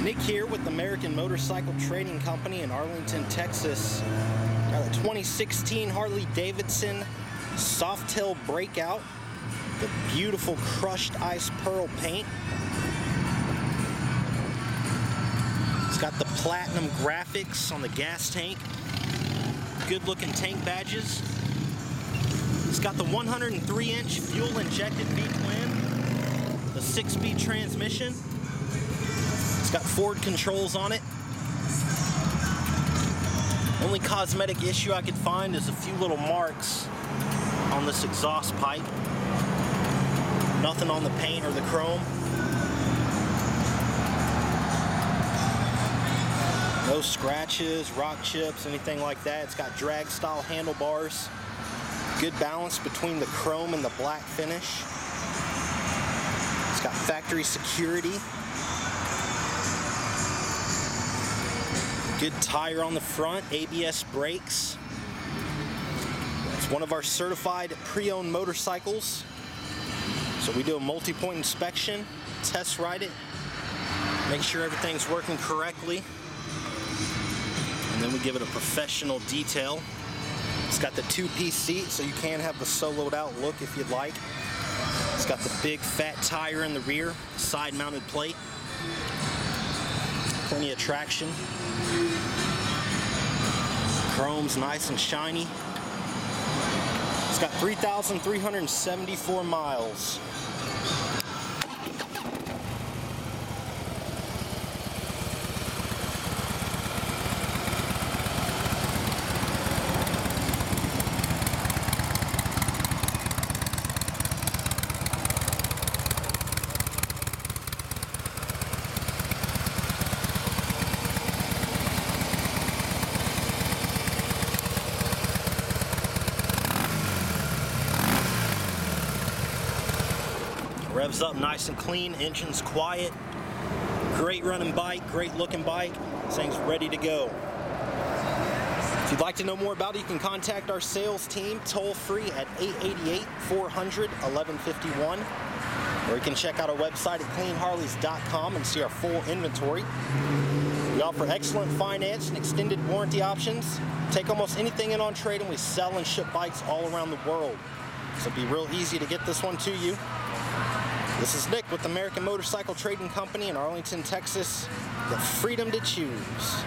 Nick here with American Motorcycle Trading Company in Arlington, Texas. Got a 2016 Harley Davidson Softail Breakout. The beautiful crushed ice pearl paint. It's got the platinum graphics on the gas tank. Good looking tank badges. It's got the 103-inch fuel injected V-twin, the 6-speed transmission. It's got Ford controls on it. Only cosmetic issue I could find is a few little marks on this exhaust pipe. Nothing on the paint or the chrome. No scratches, rock chips, anything like that. It's got drag style handlebars. Good balance between the chrome and the black finish. It's got factory security. Good tire on the front, ABS brakes. It's one of our certified pre-owned motorcycles. So we do a multi-point inspection, test ride it, make sure everything's working correctly, and then we give it a professional detail. It's got the 2-piece seat, so you can have the soloed out look if you'd like. It's got the big fat tire in the rear, side mounted plate. Plenty of traction. Chrome's nice and shiny. It's got 3,374 miles. Revs up nice and clean, engine's quiet. Great running bike, great looking bike. This thing's ready to go. If you'd like to know more about it, you can contact our sales team toll free at 888-400-1151. Or you can check out our website at cleanharleys.com and see our full inventory. We offer excellent finance and extended warranty options. Take almost anything in on trade, and we sell and ship bikes all around the world. So it'll be real easy to get this one to you. This is Nick with American Motorcycle Trading Company in Arlington, Texas. The freedom to choose.